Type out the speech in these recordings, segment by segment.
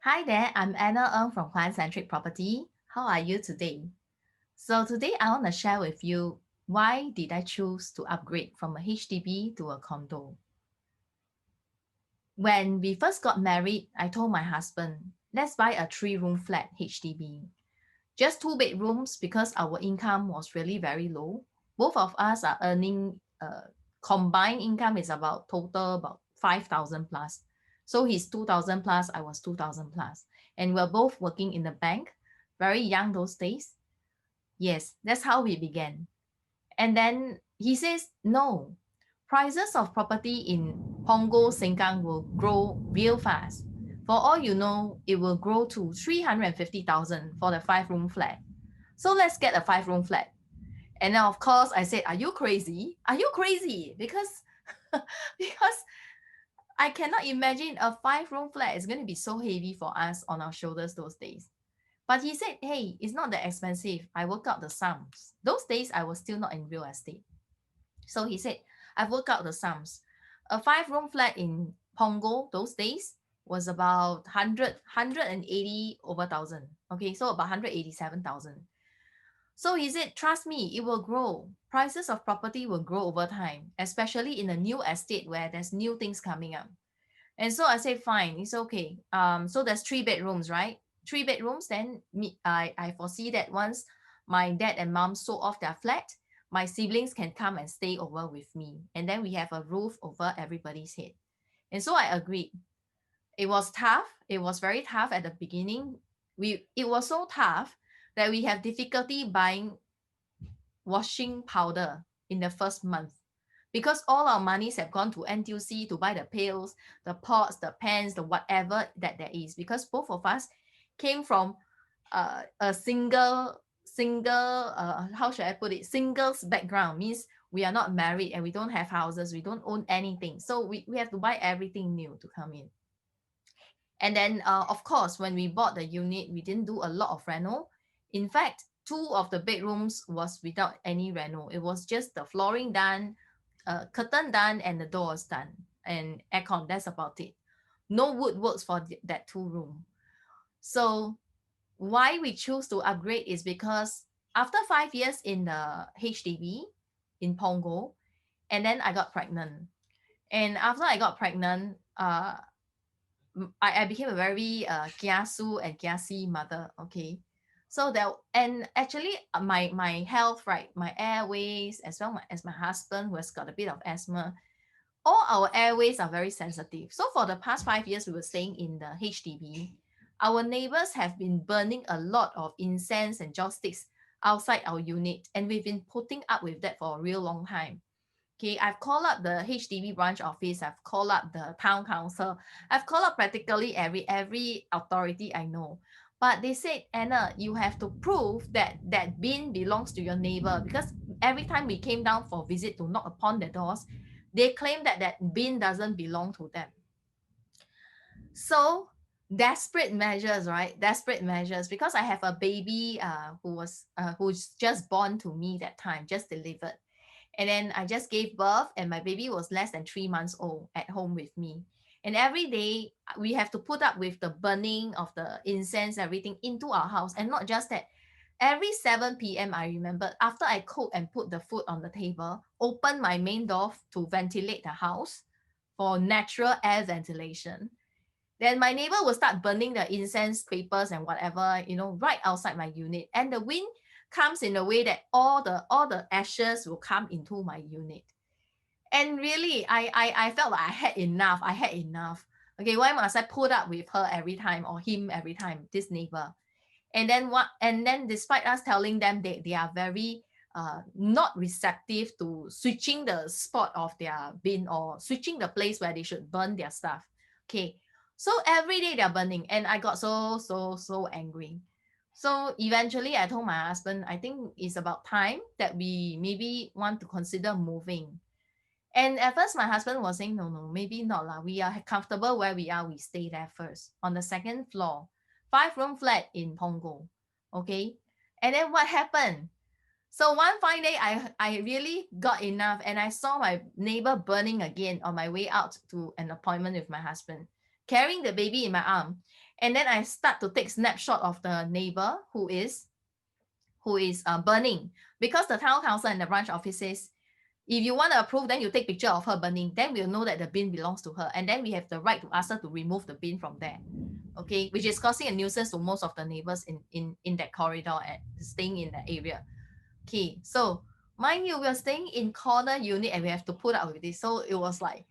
Hi there, I'm Anna Ng from CENTRIC Property. How are you today? So today I want to share with you why did I choose to upgrade from a HDB to a condo. When we first got married, I told my husband, let's buy a 3-room flat HDB. Just 2 bedrooms because our income was really very low. Both of us are earning combined income is about total about 5,000 plus. So he's 2,000 plus, I was 2,000 plus. And we're both working in the bank, very young those days. Yes, that's how we began. And then he says, no, prices of property in Pongo, Sengkang will grow real fast. For all you know, it will grow to 350,000 for the 5-room flat. So let's get a 5-room flat. And then of course I said, are you crazy? Are you crazy? Because because I cannot imagine a 5-room flat is going to be so heavy for us on our shoulders those days. But he said, hey, it's not that expensive. I work out the sums. Those days I was still not in real estate. So he said, I've worked out the sums. A 5-room flat in Pongo those days was about 180 over thousand. Okay, so about 187,000. So he said, trust me, it will grow. Prices of property will grow over time, especially in a new estate where there's new things coming up. And so I said, fine, it's okay. So there's 3 bedrooms, right? 3 bedrooms. Then I foresee that once my dad and mom sold off their flat, my siblings can come and stay over with me. And then we have a roof over everybody's head. And so I agreed. It was tough. It was very tough at the beginning. It was so tough that we have difficulty buying washing powder in the first month because all our monies have gone to NTUC to buy the pails, the pots, the pans, the whatever that there is. Because both of us came from a single how should I put it, singles background, means we are not married and we don't have houses, we don't own anything, so we have to buy everything new to come in. And then, of course, when we bought the unit, we didn't do a lot of reno. In fact, 2 of the bedrooms was without any reno. It was just the flooring done, curtain done, and the doors done, and aircon. That's about it. No woodworks for that 2 room. So why we choose to upgrade is because after 5 years in the HDB in Pongo, and then I got pregnant. And after I got pregnant, I became a very kiasu and kiasi mother. Okay, so that, and actually my health, right, my airways, as well as my husband who has got a bit of asthma, all our airways are very sensitive. So for the past 5 years we were staying in the HDB, our neighbors have been burning a lot of incense and joss sticks outside our unit, and we've been putting up with that for a real long time. Okay, I've called up the HDB branch office, I've called up the town council, I've called up practically every authority I know. But they said, Anna, you have to prove that that bin belongs to your neighbor, because every time we came down for visit to knock upon the doors, they claim that that bin doesn't belong to them. So desperate measures, right? Desperate measures, because I have a baby who's just born to me that time, just delivered. And then I just gave birth, and my baby was less than 3 months old at home with me. And every day we have to put up with the burning of the incense, everything into our house. And not just that, every 7 p.m., I remember, after I cook and put the food on the table, open my main door to ventilate the house for natural air ventilation. Then my neighbor will start burning the incense papers and whatever, right outside my unit. And the wind comes in a way that all the ashes will come into my unit. And really, I felt like I had enough. I had enough. Okay, why must I put up with her every time, or him every time, this neighbor? And then despite us telling them they are very not receptive to switching the spot of their bin, or switching the place where they should burn their stuff. Okay, so every day they're burning, and I got so angry. So eventually I told my husband, I think it's about time that we maybe want to consider moving. And at first my husband was saying, no, maybe not lah, we are comfortable where we are, we stay there first on the second floor, 5-room flat in Pongo. Okay, and then what happened? So one fine day, I really got enough, and I saw my neighbor burning again on my way out to an appointment with my husband, carrying the baby in my arm. And then I start to take snapshot of the neighbor who is burning, because the town council and the branch office says, if you want to approve, then you take picture of her burning, then we'll know that the bin belongs to her, and then we have the right to ask her to remove the bin from there. Okay, which is causing a nuisance to most of the neighbors in that corridor and staying in that area. Okay, so mind you, we're staying in corner unit and we have to put up with this. So it was like,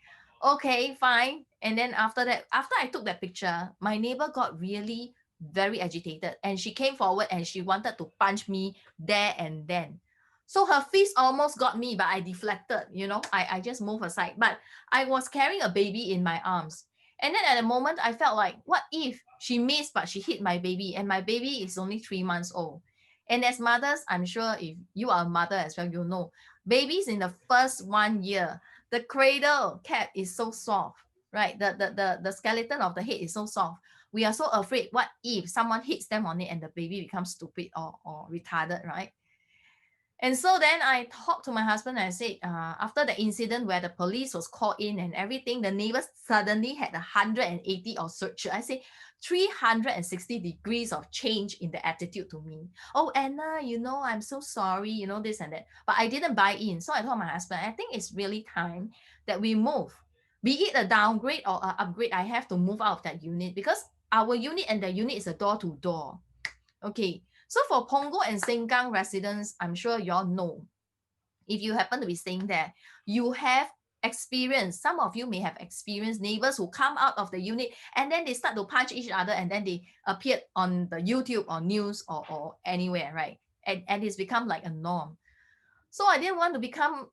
okay, fine. And then after that, after I took that picture, my neighbor got really very agitated, and she came forward and she wanted to punch me there and then. So her fist almost got me, but I deflected, I just moved aside. But I was carrying a baby in my arms. And then at the moment, I felt like, what if she missed, but she hit my baby, and my baby is only 3 months old? And as mothers, I'm sure if you are a mother as well, you know, babies in the first 1 year, the cradle cap is so soft, right? The skeleton of the head is so soft. We are so afraid, what if someone hits them on it and the baby becomes stupid or retarded, right? And so then I talked to my husband and I said, after the incident where the police was called in and everything, the neighbors suddenly had 180 or search. I say 360 degrees of change in the attitude to me. Oh, Anna, I'm so sorry, this and that. But I didn't buy in. So I told my husband, I think it's really time that we move. Be it a downgrade or an upgrade, I have to move out of that unit, because our unit and the unit is a door to door. Okay. So for Punggol and Sengkang residents, I'm sure you all know, if you happen to be staying there, you have experienced, some of you may have experienced neighbors who come out of the unit and then they start to punch each other, and then they appear on the YouTube or news or anywhere, right? And it's become like a norm. So I didn't want to become,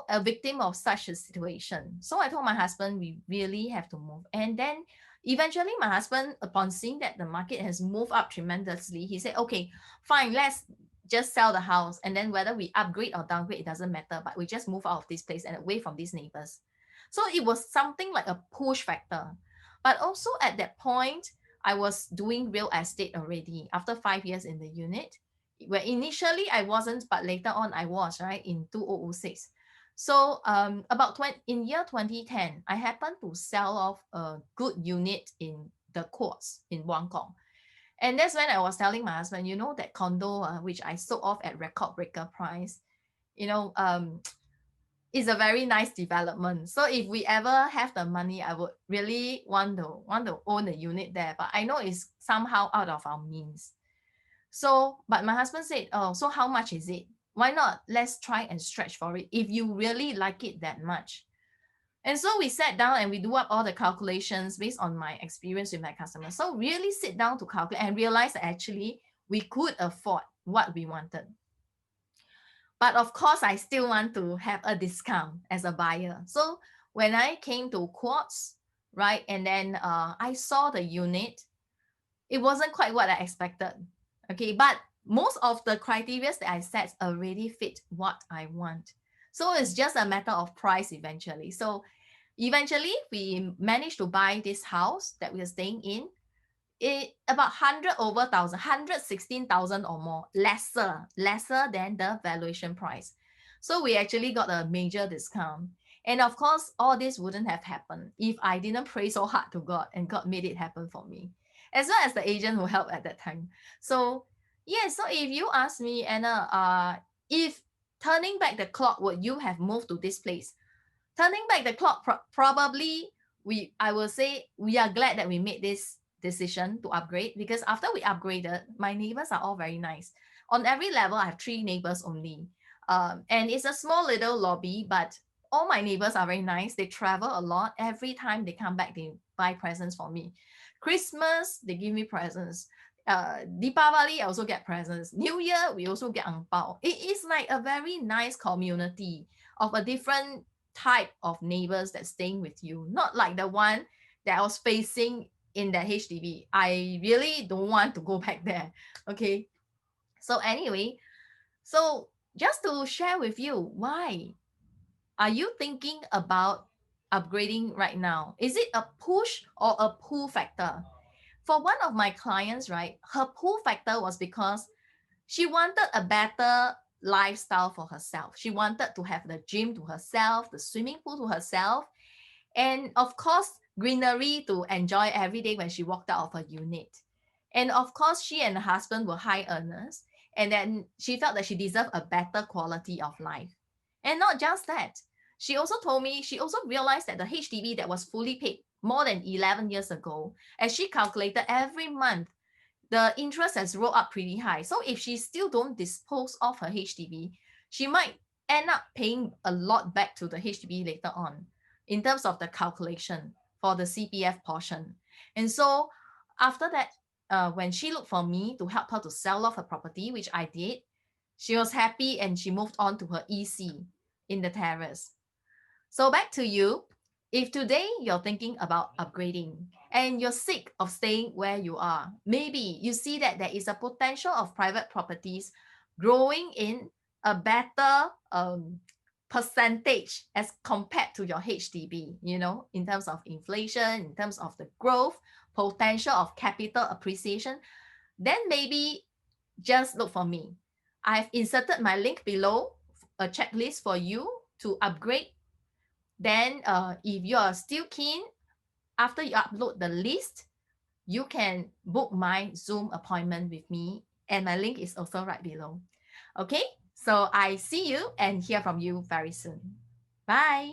a victim of such a situation. So I told my husband, we really have to move. And then eventually my husband, upon seeing that the market has moved up tremendously, he said, okay, fine, let's just sell the house. And then whether we upgrade or downgrade, it doesn't matter, but we just move out of this place and away from these neighbors. So it was something like a push factor. But also at that point, I was doing real estate already after 5 years in the unit, where initially I wasn't, but later on I was, right, in 2006. So about in year 2010, I happened to sell off a good unit in the courts in Buangkok. And that's when I was telling my husband, that condo, which I sold off at record breaker price, you know, um, is a very nice development. So if we ever have the money, I would really want to own a unit there. But I know it's somehow out of our means. So, but my husband said, oh, so how much is it? Why not? Let's try and stretch for it if you really like it that much. And so we sat down and we do up all the calculations based on my experience with my customers. So really sit down to calculate and realize that actually we could afford what we wanted. But of course, I still want to have a discount as a buyer. So when I came to Quartz, right, and then I saw the unit, it wasn't quite what I expected. Okay, but most of the criteria that I set already fit what I want. So it's just a matter of price eventually. So eventually we managed to buy this house that we are staying in. It about 100 over 1,000, 116,000 or more, lesser than the valuation price. So we actually got a major discount. And of course, all this wouldn't have happened if I didn't pray so hard to God and God made it happen for me, as well as the agent who helped at that time. So yeah, so if you ask me, Anna, if turning back the clock, would you have moved to this place? Turning back the clock, probably I will say we are glad that we made this decision to upgrade, because after we upgraded, my neighbors are all very nice. On every level, I have 3 neighbors only. And it's a small little lobby, but all my neighbors are very nice. They travel a lot. Every time they come back, they buy presents for me. Christmas, they give me presents. Deepavali, I also get presents. New Year, we also get ang pao. It is like a very nice community of a different type of neighbors that's staying with you, not like the one that I was facing in that HDB. I really don't want to go back there. Okay. So anyway, so just to share with you, why are you thinking about upgrading right now? Is it a push or a pull factor? For one of my clients, right, her pull factor was because she wanted a better lifestyle for herself. She wanted to have the gym to herself, the swimming pool to herself. And of course, greenery to enjoy every day when she walked out of her unit. And of course, she and her husband were high earners. And then she felt that she deserved a better quality of life. And not just that, she also told me she also realized that the HDB that was fully paid more than 11 years ago, as she calculated every month, the interest has rolled up pretty high. So if she still don't dispose of her HDB, she might end up paying a lot back to the HDB later on in terms of the calculation for the CPF portion. And so after that, when she looked for me to help her to sell off her property, which I did, she was happy and she moved on to her EC in the terrace. So back to you. If today you're thinking about upgrading and you're sick of staying where you are, maybe you see that there is a potential of private properties growing in a better percentage as compared to your HDB, in terms of inflation, in terms of the growth, potential of capital appreciation, then maybe just look for me. I've inserted my link below, a checklist for you to upgrade. Then if you are still keen, after you upload the list, you can book my Zoom appointment with me, and my link is also right below. Okay, so I see you and hear from you very soon. Bye.